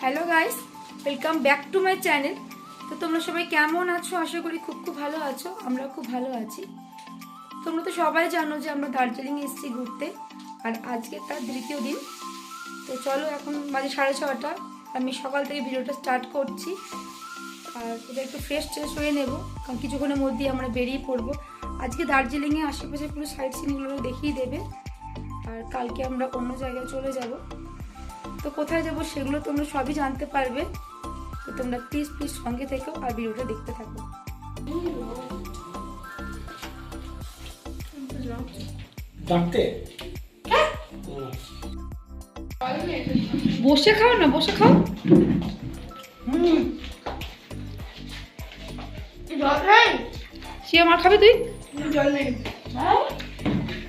Hello guys, welcome back to my channel. তো তোমরা সবাই কেমন আছো? আশা করি খুব ভালো আছো। আমরা খুব ভালো আছি। তোমরা তো সবাই জানো যে আমরা দার্জিলিং এসেছি ঘুরতে, আর আজকে তার দ্বিতীয় দিন। তো চলো, এখন বাজে 6:30। আমি সকাল থেকে ভিডিওটা স্টার্ট করছি, আর এটা একটু ফ্রেশ ট্রেশ হয়ে নেবো, কারণ কিছুক্ষণের মধ্যেই আমরা বেরিয়ে পড়বো। আজকে দার্জিলিংয়ে আশেপাশে পুরো সাইট সিনগুলো দেখিয়ে দেবে, আর কালকে আমরা অন্য জায়গায় চলে যাব। তো কোথায় যাবো সেগুলো তোমরা সবই জানতে পারবে। তো তোমরা প্লিজ সঙ্গে থেকো আর ভিডিওটা দেখতে থাকো। বসে খাও না, বসে খাও। সে আমার খাবে, তুই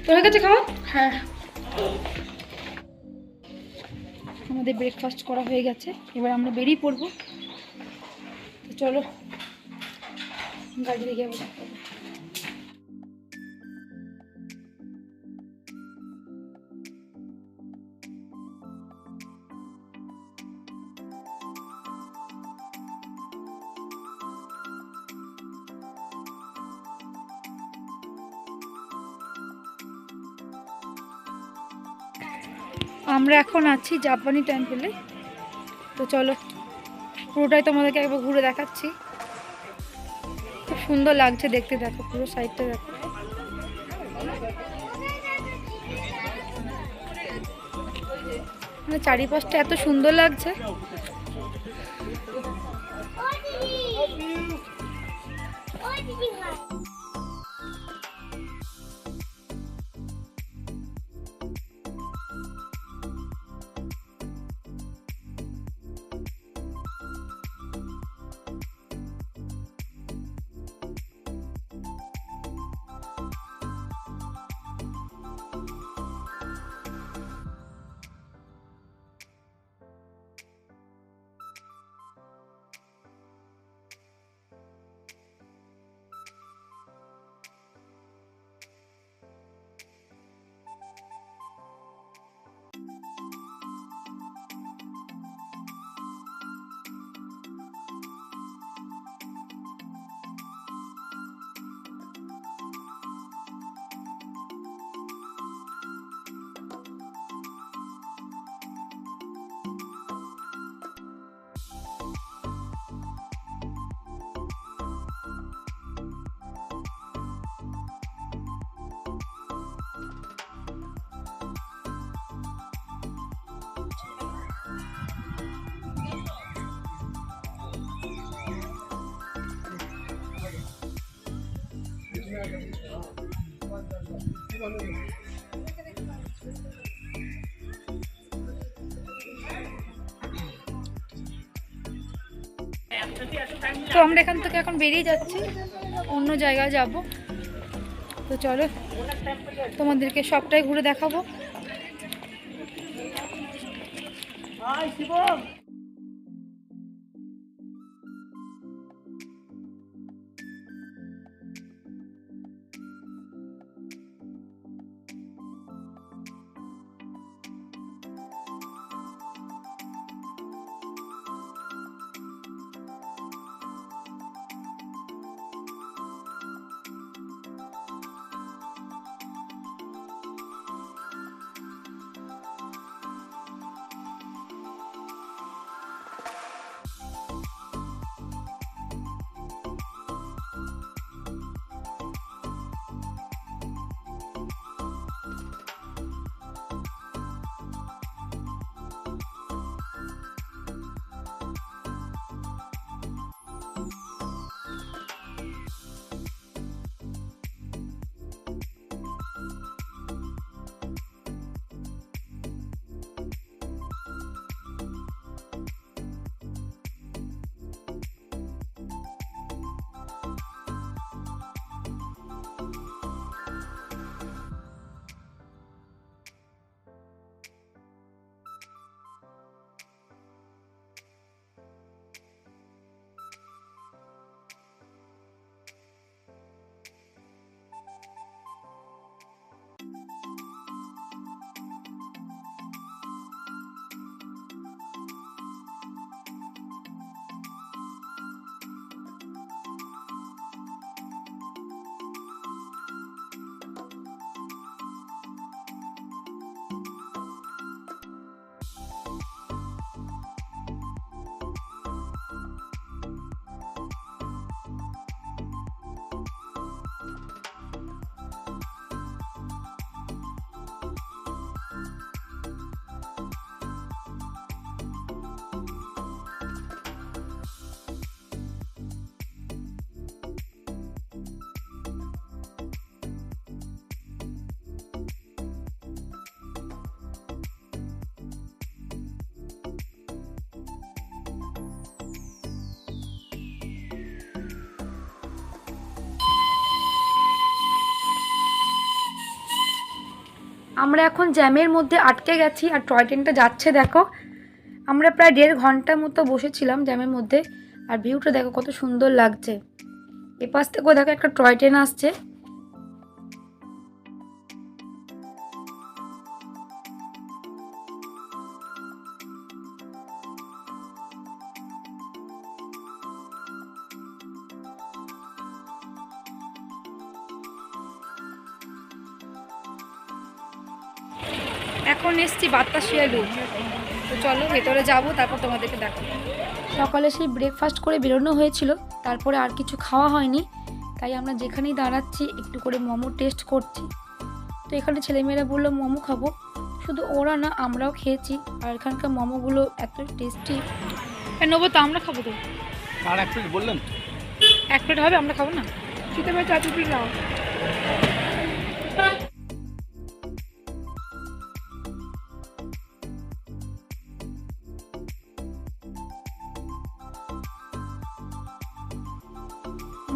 তোর কাছে খাওয়া। হ্যাঁ, আমাদের ব্রেকফাস্ট করা হয়ে গেছে, এবার আমরা বেরিয়ে পড়বো। তো চলো, গাড়ি থেকে যাবো। আমরা এখন আছি জাপানি টেম্পলে। তো চলো, পুরোটাই তোমাদেরকে একবার ঘুরে দেখাচ্ছি। খুব সুন্দর লাগছে দেখতে, দেখো পুরো সাইডটা দেখো। মানে চারিপাশটা এত সুন্দর লাগছে। তো আমরা এখান থেকে এখন বেরিয়ে যাচ্ছি, অন্য জায়গায় যাব। তো চলো, তোমাদেরকে সবটাই ঘুরে দেখাবো। আমরা এখন জ্যামের মধ্যে আটকে গেছি আর টয় ট্রেনটা যাচ্ছে দেখো। আমরা প্রায় 1.5 ঘন্টার মতো বসেছিলাম জ্যামের মধ্যে। আর ভিউটা দেখো কত সুন্দর লাগছে। এপাশ থেকেও দেখো একটা টয় ট্রেন আসছে। এখন এসছি বাতাসিয়া লুপ। তো চলো ভেতরে যাবো, তারপর তোমাদেরকে দেখাবো। সকালে সেই ব্রেকফাস্ট করে বেরোনো হয়েছিল, তারপরে আর কিছু খাওয়া হয়নি, তাই আমরা যেখানেই দাঁড়াচ্ছি একটু করে মোমো টেস্ট করছি। তো এখানে ছেলেমেয়েরা বললো মোমো খাবো, শুধু ওরা না আমরাও খেয়েছি। আর এখানকার মোমোগুলো এত টেস্টি। নেবো তো, আমরা খাবো তো। আর এক প্লেট বললেন? 1 প্লেট হবে, আমরা খাবো না। খেতে পারে 4 প্লেট নাও।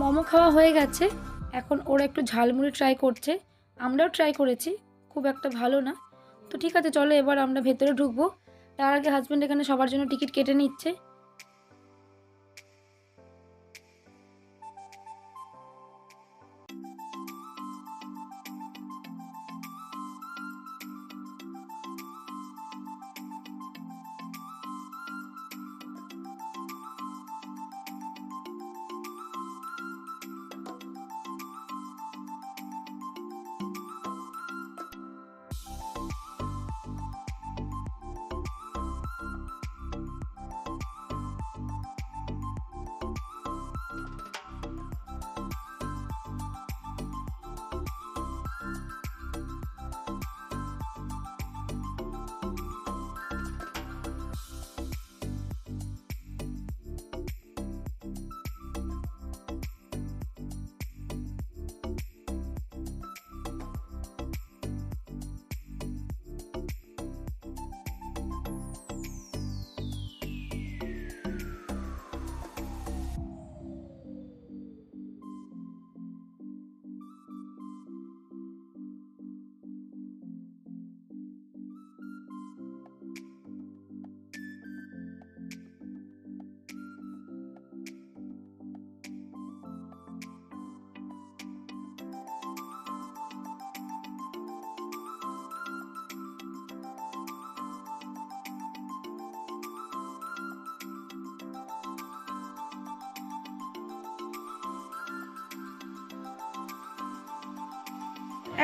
মোমো খাওয়া হয়ে গেছে, এখন ওরা একটু ঝালমুড়ি ট্রাই করছে। আমরাও ট্রাই করেছি, খুব একটা ভালো না। তো ঠিক আছে, চলো এবার আমরা ভেতরে ঢুকবো। তার আগে হাজব্যান্ড এখানে সবার জন্য টিকিট কেটে নিচ্ছে।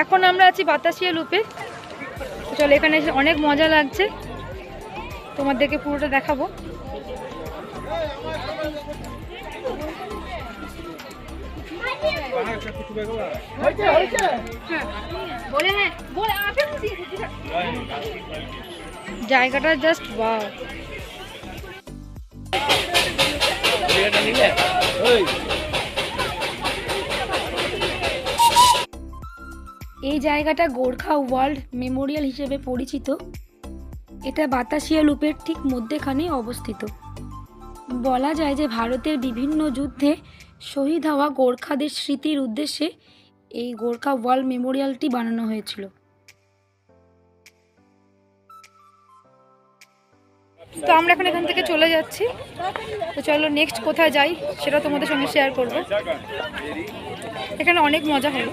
এখন আমরা আছি বাতাসিয়া লুপে। চলো, এখানে এসে অনেক মজা লাগছে, তোমাদেরকে পুরোটা দেখাবো। জায়গাটা জাস্ট ওয়াও। এই জায়গাটা গোর্খা ওয়ার্ল্ড মেমোরিয়াল হিসেবে পরিচিত। এটা বাতাসিয়া লুপের ঠিক মধ্যেখানে অবস্থিত। বলা যায় যে ভারতের বিভিন্ন যুদ্ধে শহীদ হওয়া গোর্খাদের স্মৃতির উদ্দেশ্যে এই গোর্খা ওয়ার্ল্ড মেমোরিয়ালটি বানানো হয়েছিল। তো আমরা এখন এখান থেকে চলে যাচ্ছি। তো চলো নেক্সট কোথায় যাই সেটা তোমাদের সঙ্গে শেয়ার করবো। এখানে অনেক মজা হলো।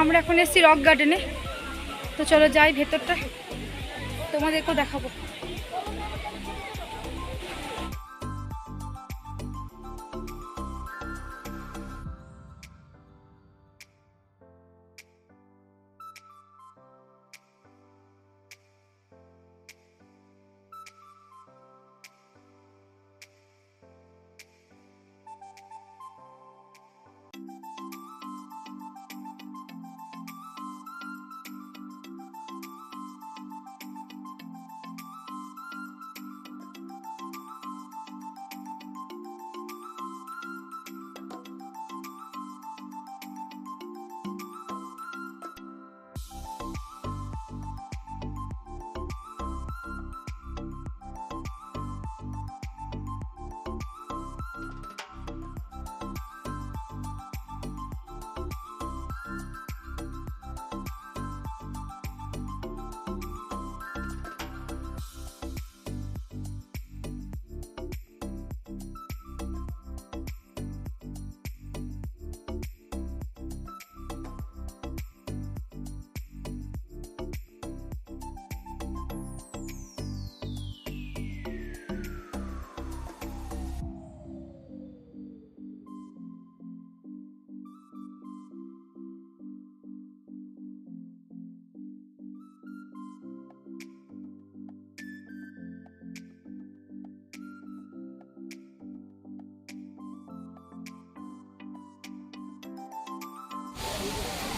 আমরা এখন এসেছি রক গার্ডেনে, তো চলো যাই ভেতরটা, তোমাদেরকেও দেখাবো।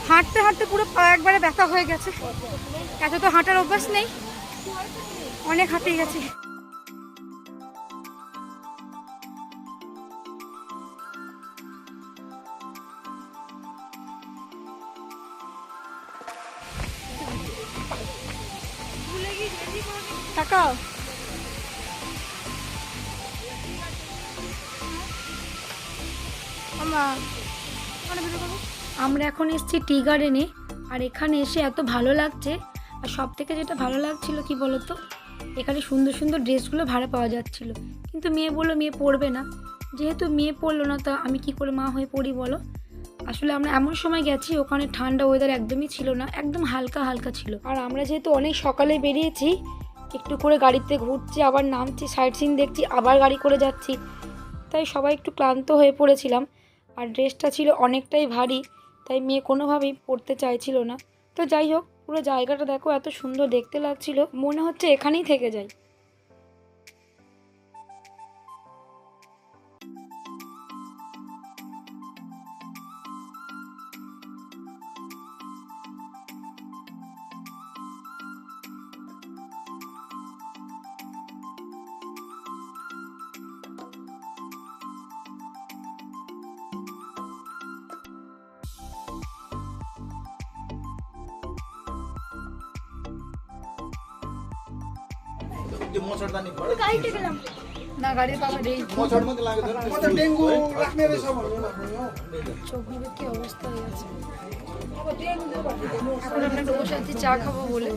হাঁটতে হাঁটতে পুরো পা একবারে ব্যথা হয়ে গেছে, এত তো হাঁটার অভ্যাস নেই, অনেক হাঁপিয়ে গেছি। তাকাও, আমরা এখন এসেছি টি গার্ডেনে, আর এখানে এসে এত ভালো লাগছে। আর সব থেকে যেটা ভালো লাগছিল কি বলতো, এখানে সুন্দর সুন্দর ড্রেসগুলো ভাড়া পাওয়া যাচ্ছিল, কিন্তু মেয়ে বললো মেয়ে পরবে না। যেহেতু মেয়ে পরলো না, তা আমি কি করে মা হয়ে পড়ি বলো। আসলে আমরা এমন সময় গেছি ওখানে ঠান্ডা ওয়েদার একদমই ছিল না, একদম হালকা হালকা ছিল। আর আমরা যেহেতু অনেক সকালে বেরিয়েছি, একটু করে গাড়িতে ঘুরছি, আবার নামছি, সাইট সিন দেখছি, আবার গাড়ি করে যাচ্ছি, তাই সবাই একটু ক্লান্ত হয়ে পড়েছিলাম। আর ড্রেসটা ছিল অনেকটাই ভারী, তাই মেয়ে কোনোভাবেই পরতে চাইছিল না। তো যাই হোক, পুরো জায়গাটা দেখো এত সুন্দর দেখতে লাগছিল, মনে হচ্ছে এখানেই থেকে যাই। না গাড়ির পাশে চোখ মুখের কি অবস্থা হয়ে গেছে। এখন আমরা বসে আছি চা খাবো বলে।